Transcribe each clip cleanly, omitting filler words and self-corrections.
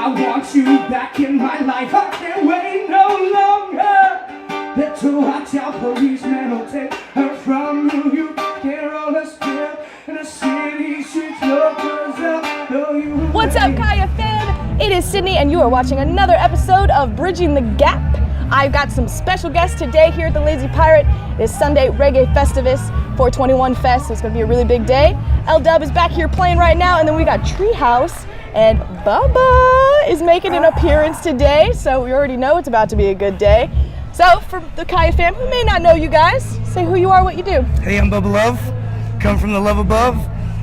I want you back in my life. I can't wait no longer. Better watch out, policeman will take her from you. You can't roll a still in the city streets. What's up, Kaya fam? It is Sidnie, and you are watching another episode of Bridging the Gap. I've got some special guests today here at the Lazy Pirate. It is Sunday Reggae Festivus 421 Fest, so it's going to be a really big day. L-Dub is back here playing right now, and then we got TreeHouse, and Bubba is making an appearance today, so we already know it's about to be a good day. So, for the Kaya fam who may not know you guys, say who you are, what you do. Hey, I'm Bubba Love, come from the love above,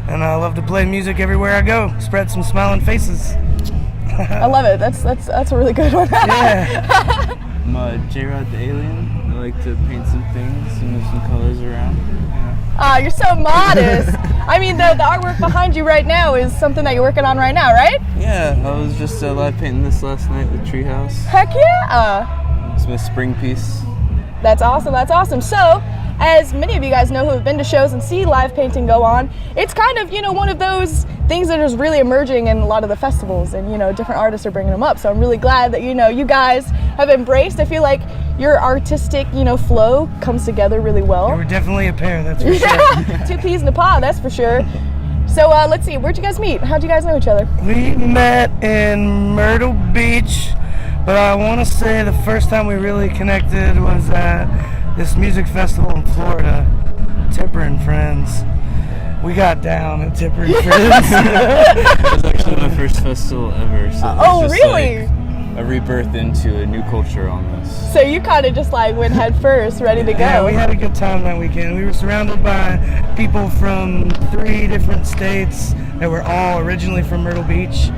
and I love to play music everywhere I go, spread some smiling faces. I love it, that's a really good one. Yeah. I'm Jrod the alien. I like to paint some things and move some colors around. Ah, you're so modest. I mean, the artwork behind you right now is something that you're working on right now, right? Yeah, I was just live painting this last night with TreeHouse. Heck yeah! It's my spring piece. That's awesome, that's awesome. So, as many of you guys know who have been to shows and see live painting go on, it's kind of, one of those things that is really emerging in a lot of the festivals, and, different artists are bringing them up. So I'm really glad that, you guys have embraced. I feel like your artistic, flow comes together really well. Yeah, we're definitely a pair, that's for sure. Yeah, two peas in a pod, that's for sure. So let's see, where'd you guys meet? How'd you guys know each other? We met in Myrtle Beach, but I want to say the first time we really connected was at this music festival in Florida, Tipper and Friends. We got down at Tipper and Friends. It was actually my first festival ever. So it was just really? Like a rebirth into a new culture almost. So you kind of just went head first, ready to go. Yeah, we had a good time that weekend. We were surrounded by people from 3 different states that were all originally from Myrtle Beach.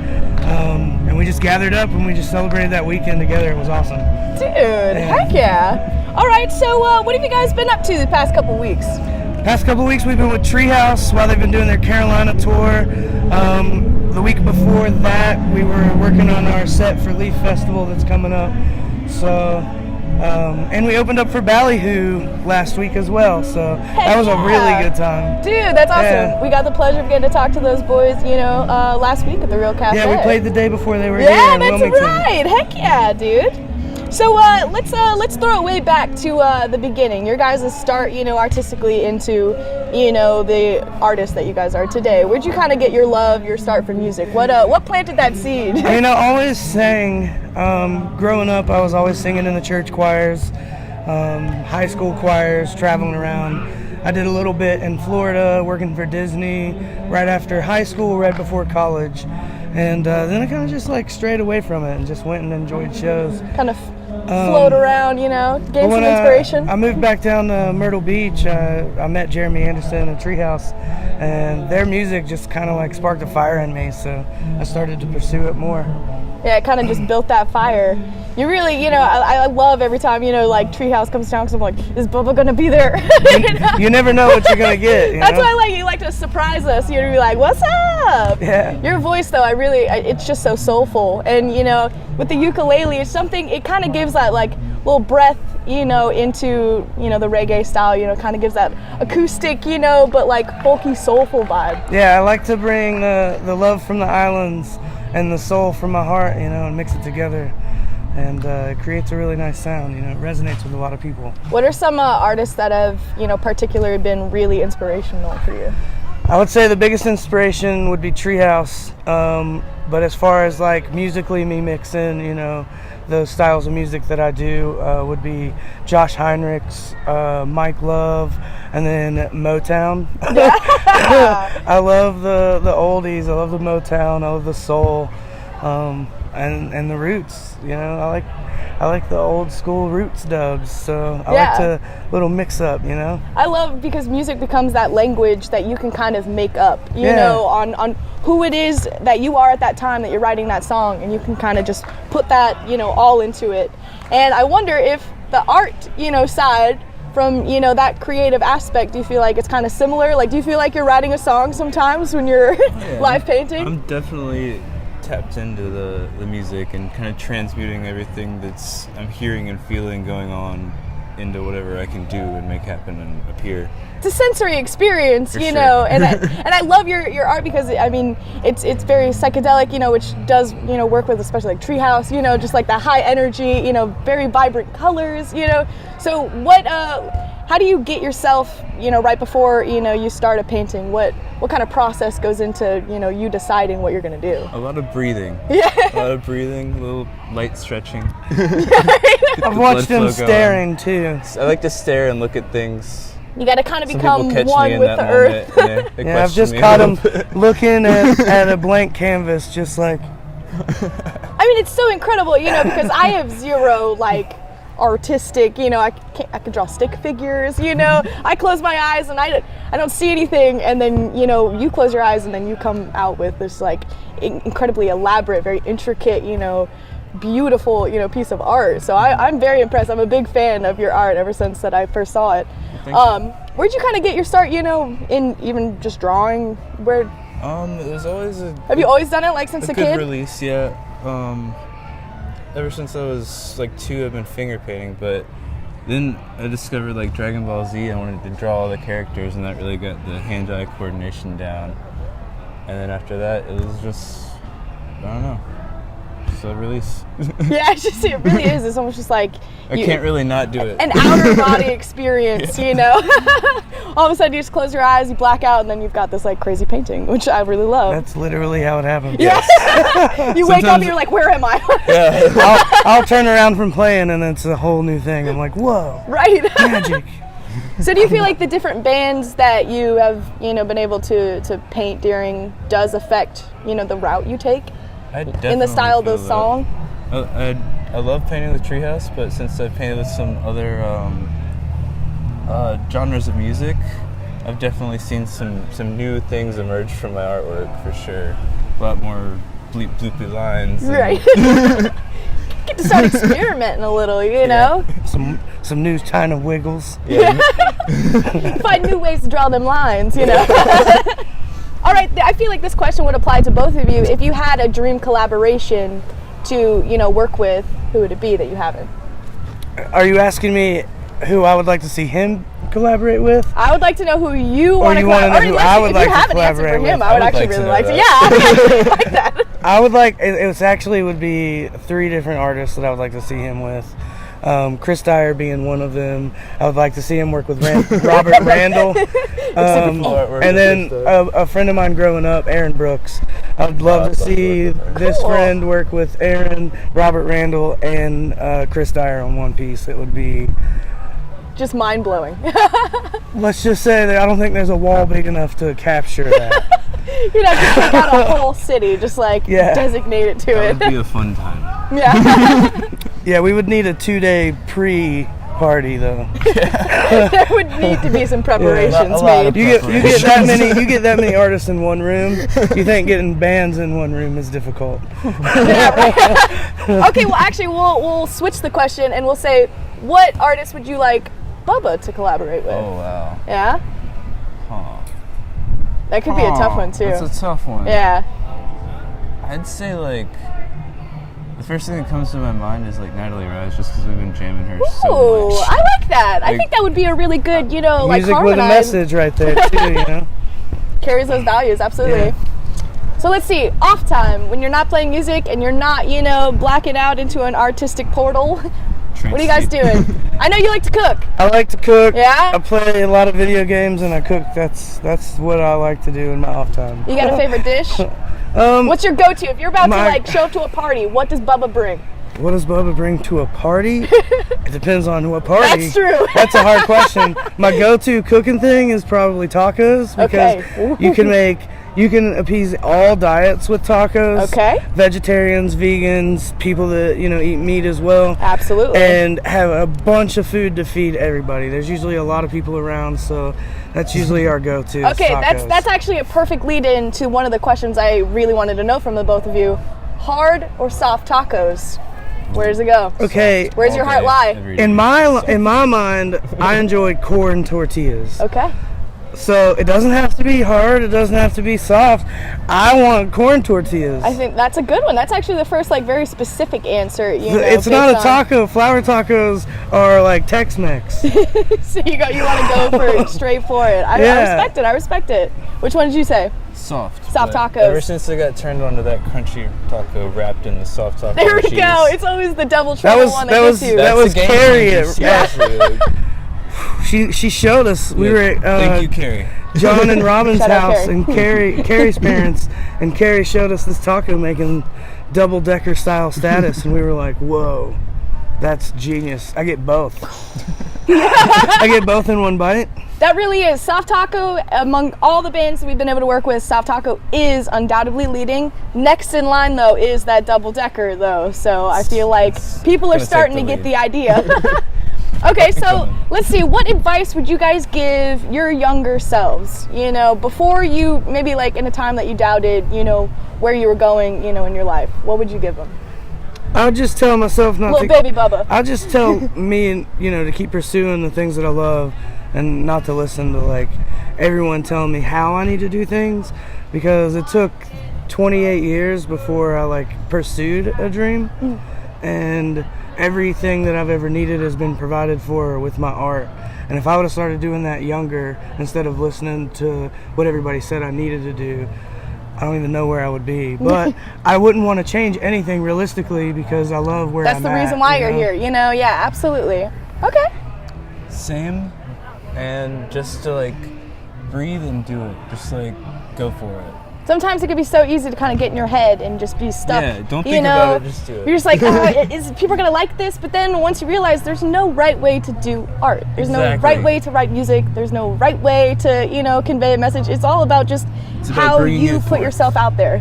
And we just gathered up and we just celebrated that weekend together. It was awesome. Dude, heck yeah. All right, so what have you guys been up to the past couple weeks? Past couple weeks we've been with TreeHouse while they've been doing their Carolina tour. The week before that we were working on our set for Leaf Festival that's coming up. So, and we opened up for Ballyhoo last week as well. So that was a really good time. Dude, that's awesome. Yeah. We got the pleasure of getting to talk to those boys, last week at the Real Cafe. Yeah, we played the day before they were here Yeah, in that's Wilmington. right. Heck yeah, dude. So let's throw it way back to the beginning. Your guys' start, artistically into, the artist that you guys are today. Where'd you kind of get your love, your start for music? What planted that seed? I always sang. Growing up, I was always singing in the church choirs, high school choirs, traveling around. I did a little bit in Florida, working for Disney, right after high school, right before college. And then I kind of just strayed away from it and just went and enjoyed shows. Kind of float around, gain some inspiration. I moved back down to Myrtle Beach. I met Jeremy Anderson at TreeHouse, and their music just kind of sparked a fire in me, so I started to pursue it more. Yeah, it kind of just built that fire. You really, I love every time, TreeHouse comes down, because I'm like, is Bubba going to be there? You never know what you're going to get. That's why I like you like to surprise us. You'd be like, what's up? Yeah. Your voice, though, it's just so soulful. And, with the ukulele, it's something, it kind of gives that, little breath, into, the reggae style, kind of gives that acoustic, but, folky, soulful vibe. Yeah, I like to bring the love from the islands and the soul from my heart, and mix it together. And it creates a really nice sound, it resonates with a lot of people. What are some artists that have, particularly been really inspirational for you? I would say the biggest inspiration would be TreeHouse, but as far as musically me mixing, those styles of music that I do would be Josh Heinrichs, Mike Love, and then Motown. I love the oldies, I love the Motown, I love the soul, and the roots. I like the old school roots dubs, so I like to little mix up. I love because music becomes that language that you can kind of make up, you know, on who it is that you are at that time that you're writing that song, and you can kind of just put that, all into it. And I wonder if the art, side from, that creative aspect, do you feel like it's kind of similar? Do you feel like you're writing a song sometimes when you're live painting? I'm definitely tapped into the music and kind of transmuting everything I'm hearing and feeling going on into whatever I can do and make happen and appear. it's a sensory experience, For you sure. know, and I love your art because I mean it's very psychedelic, you know, which does, you know, work with especially like TreeHouse, you know, just like that high energy, you know, very vibrant colors, you know. So how do you get yourself, you know, right before, you know, you start a painting? What kind of process goes into, you know, you deciding what you're gonna do? A lot of breathing. Yeah. A lot of breathing, a little light stretching. I've watched him staring too. I like to stare and look at things. You got to kind of Some become people catch me one in with that the moment, earth. and they Yeah, I've question just me a caught little him bit. looking at a blank canvas, just like. I mean, it's so incredible, you know, because I have zero like artistic, you know, I can draw stick figures, you know. I close my eyes and I don't see anything, and then, you know, you close your eyes and then you come out with this like incredibly elaborate, very intricate, you know, beautiful, you know, piece of art. So I'm very impressed. I'm a big fan of your art ever since that I first saw it. Thank you. Where'd you kind of get your start, you know, in even just drawing? Where It was always have you always done it, like since a good kid? release, yeah. Ever since I was like 2, I've been finger painting, but then I discovered like Dragon Ball Z. I wanted to draw all the characters, and that really got the hand-eye coordination down. And then after that, it was just, I don't know, just a release. Yeah, it really is. It's almost just like I can't really not do it. an outer body experience, you know. All of a sudden, you just close your eyes, you black out, and then you've got this like crazy painting, which I really love. That's literally how it happens. Yeah. You wake up and you're like, where am I? I'll turn around from playing and it's a whole new thing. I'm like, whoa, Right. magic. So do you feel like the different bands that you have, you know, been able to paint during does affect, you know, the route you take in the style of the song? I love painting with TreeHouse, but since I've painted with some other genres of music, I've definitely seen some new things emerge from my artwork, for sure. A lot more bloopy lines. Right. Get to start experimenting a little, you know? Some new kind of wiggles. Yeah. Find new ways to draw them lines, you know? All right, I feel like this question would apply to both of you. If you had a dream collaboration to, you know, work with, who would it be that you haven't? Are you asking me who I would like to see him collaborate with? I would like to know who you want to you wanna know collaborate who with. I would If like you to have an answer for collaborate him, with. I would I would actually like to really know like to. that. Yeah, I like that. I would like, it was actually would be 3 different artists that I would like to see him with. Chris Dyer being one of them. I would like to see him work with Robert Randall. And then a friend of mine growing up, Aaron Brooks. I would love to see this friend work with Aaron, Robert Randall, and Chris Dyer on one piece. It would be, Just mind blowing. let's just say that I don't think there's a wall big enough to capture that. You'd have to take out a whole city, just like designate it to That it. would be a fun time. Yeah. Yeah, we would need a 2-day pre-party though. There would need to be some preparations a lot made. of You get that many artists in one room. You think getting bands in one room is difficult? Yeah, right. Okay, well, actually, we'll switch the question and we'll say, what artist would you like Bubba to collaborate with? Oh, wow. Yeah? Huh. That could be a tough one, too. That's a tough one. Yeah. I'd say, like, the first thing that comes to my mind is, like, Natalie Rise, just because we've been jamming her so Ooh, much. I like that. I Like- think that would be a really good, you know, like Music with a harmonize. message right there too, you know. Carries those values, absolutely. Yeah. So let's see, off time, when you're not playing music and you're not, you know, blacking out into an artistic portal, what are you guys doing? I know you like to cook. I like to cook. Yeah? I play a lot of video games and I cook. That's what I like to do in my off time. You got a favorite dish? What's your go-to? If you're about to like show up to a party, what does Bubba bring? What does Bubba bring to a party? It depends on what party. That's true. That's a hard question. My go-to cooking thing is probably tacos because Okay. you can appease all diets with tacos. Okay. Vegetarians, vegans, people that, you know, eat meat as well. Absolutely. And have a bunch of food to feed everybody. There's usually a lot of people around, so that's usually our go-to. is Okay, tacos. that's actually a perfect lead-in to one of the questions I really wanted to know from the both of you. Hard or soft tacos? Where does it go? Okay. Where's your heart lie? In my mind, I enjoy corn tortillas. Okay. So it doesn't have to be hard. It doesn't have to be soft. I want corn tortillas. I think that's a good one. That's actually the first like very specific answer. You know, It's not a based on- taco. Flour tacos are like Tex-Mex. So you want to go for straight for it. I respect it. I respect it. Which one did you say? Soft. Soft but tacos. Ever since I got turned onto that crunchy taco wrapped in the soft taco There we cheese, go. It's always the double trouble one that gets you. that was the game Carrie. changer, seriously, like, She showed us. We yeah, were at thank you, Carrie. John and Robin's Shout out house Carrie. and Carrie's parents, and Carrie showed us this taco making double-decker style status, and we were like, whoa, that's genius. I get both. I get both in one bite. That really is. Soft Taco, among all the bands that we've been able to work with, Soft Taco is undoubtedly leading. Next in line, though, is that double decker, though. So I feel like people are gonna starting to take the get the idea. Okay, so let's see. What advice would you guys give your younger selves? You know, before you, maybe like in a time that you doubted, you know, where you were going, you know, in your life. What would you give them? I would just tell myself not Little to. baby Bubba. I'll just tell me, you know, to keep pursuing the things that I love, and not to listen to like everyone telling me how I need to do things, because it took 28 years before I like pursued a dream, and everything that I've ever needed has been provided for with my art. And if I would have started doing that younger, instead of listening to what everybody said I needed to do, I don't even know where I would be. But I wouldn't want to change anything realistically, because I love where That's I'm the at, reason why you you're know? here, you know? Yeah, absolutely. Okay. Same, and just to like breathe and do it. Just like go for it. Sometimes it can be so easy to kind of get in your head and just be stuck. Yeah, don't you think know? about it, just do it. You're just like, is people gonna like this? But then once you realize there's no right way to do art. There's no Exactly. right way to write music. There's no right way to, you know, convey a message. It's all about just about how bringing you it put forth. yourself out there.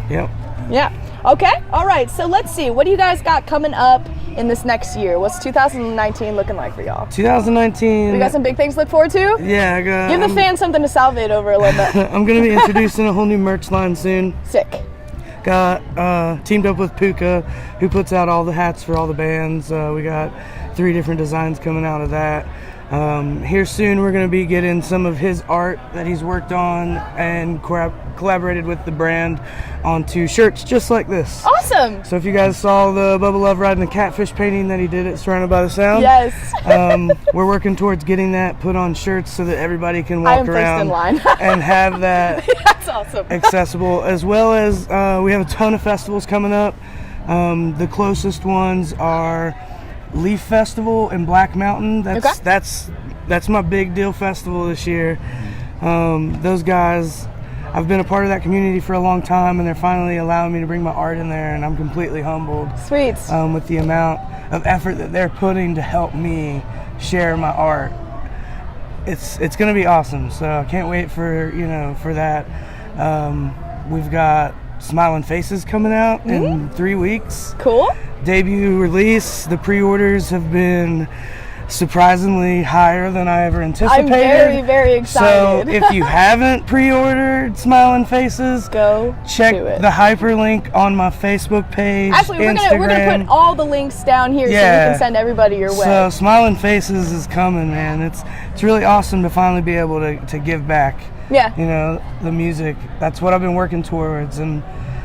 Yep. Yeah. Okay. All right. So let's see. What do you guys got coming up in this next year? What's 2019 looking like for y'all? 2019. We got some big things to look forward to? Yeah, I got. Give the fans something to salivate over a little bit. I'm gonna be introducing a whole new merch line soon. Sick. Got teamed up with Puka, who puts out all the hats for all the bands. We got 3 different designs coming out of that. Here soon, we're gonna be getting some of his art that he's worked on and collaborated with the brand onto shirts just like this. Awesome. So if you guys saw the Bubba Love riding the catfish painting that he did at Surrounded by the Sound, Yes. we're working towards getting that put on shirts so that everybody can I am walk first around in line. and have that That's awesome. accessible, as well as we have a ton of festivals coming up. The closest ones are Leaf Festival in Black Mountain. That's my big deal festival this year. Those guys, I've been a part of that community for a long time, and they're finally allowing me to bring my art in there, and I'm completely humbled Sweet. with the amount of effort that they're putting to help me share my art. It's gonna be awesome, so I can't wait for that. We've got Smiling Faces coming out in 3 weeks. Cool. Debut release. The pre-orders have been surprisingly higher than I ever anticipated. I'm very, very excited. So if you haven't pre-ordered Smiling Faces, Go check do it. the hyperlink on my Facebook page, Actually, we're Instagram. gonna put all the links down here so we Yeah. can send everybody your way. So Smiling Faces is coming, man. It's really awesome to finally be able to give back. Yeah. You know, the music. That's what I've been working towards, and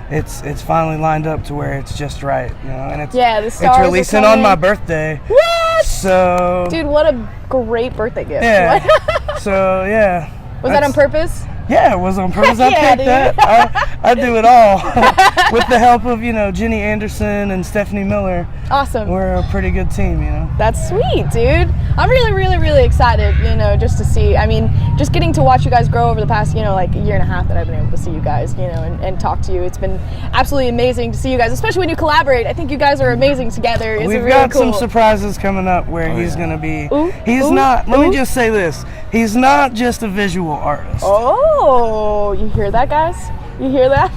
it's finally lined up to where it's just right. You know, and it's Yeah, the it's stars are releasing on coming. my birthday. What? So Dude, what a great birthday gift. yeah. What? So yeah. Was that on purpose? Yeah, it was on purpose. I Yeah, picked that. I do it all with the help of Jenny Anderson and Stephanie Miller. Awesome. We're a pretty good team, you know. That's sweet, dude. I'm really, really, really excited, just to see. I mean, just getting to watch you guys grow over the past, like a year and a half that I've been able to see you guys, and talk to you. It's been absolutely amazing to see you guys, especially when you collaborate. I think you guys are amazing together. It's We've really got cool. some surprises coming up where he's going to be. He's ooh, not, let ooh. me just say this. He's not just a visual artist. Oh, you hear that, guys? You hear that?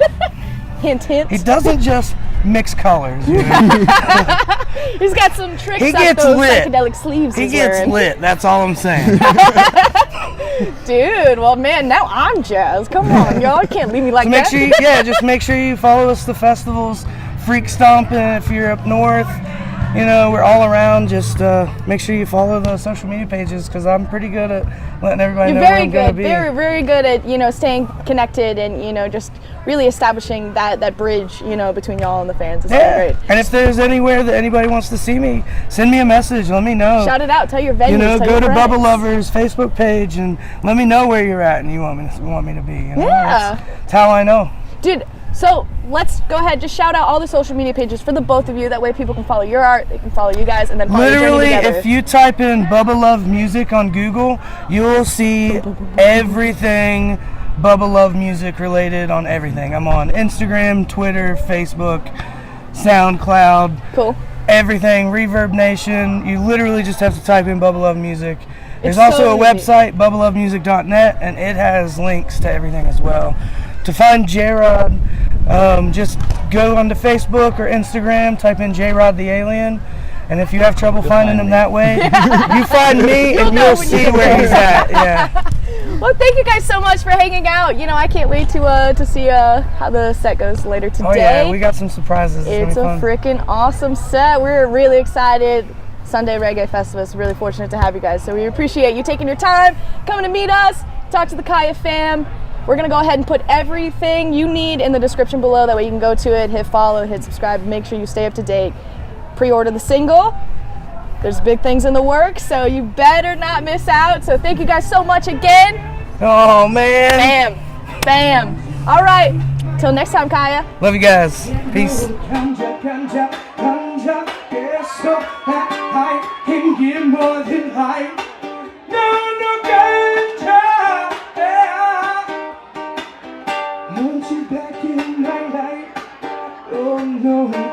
Hint, hint. He doesn't just mix colors. You know? He's got some tricks He up gets those lit. psychedelic sleeves He he's gets wearing. lit. That's all I'm saying. Dude, well, man, now I'm jazzed. Come on, y'all. You can't leave me like So make that. sure just make sure you follow us the festivals. Freak Stomping if you're up north. you know, we're all around. Just make sure you follow the social media pages because I'm pretty good at letting everybody know where I'm going to be. Very, very good at, you know, staying connected and, you know, just really establishing that bridge, you know, between y'all and the fans. It's great. And if there's anywhere that anybody wants to see me, send me a message. Let me know. Shout it out. Tell your venues. You know, tell go your to friends. Bubba Lover's Facebook page and let me know where you're at and you want me to be. You know? Yeah. That's how I know. Dude, so let's go ahead, just shout out all the social media pages for the both of you. That way people can follow your art, they can follow you guys, and then follow your Literally, journey together. if you type in Bubba Love Music on Google, you'll see everything Bubba Love Music related on everything. I'm on Instagram, Twitter, Facebook, SoundCloud. Cool. Everything, Reverb Nation. You literally just have to type in Bubba Love Music. There's It's also so a easy. website, bubbalovemusic.net, and it has links to everything as well. To find Jrod, just go onto Facebook or Instagram, type in Jrod the Alien, and if you have trouble finding him that way, you find me and know you'll when you see get where there. he's at. Yeah. Well, thank you guys so much for hanging out. You know, I can't wait to see how the set goes later today. Oh yeah, we got some surprises. It's a gonna be fun. freaking awesome set. We're really excited. Sunday Reggae Festivus, really fortunate to have you guys. So we appreciate you taking your time, coming to meet us, talk to the Kaya fam. We're gonna go ahead and put everything you need in the description below. That way you can go to it, hit follow, hit subscribe, make sure you stay up to date. Pre-order the single. There's big things in the works, so you better not miss out. So thank you guys so much again. Oh man. Bam, bam. All right, till next time, Kaya. Love you guys. Peace. Ganja, ganja, ganja, get so high, can get more than high. No, ganja, yeah. Want you back in my life. Oh no.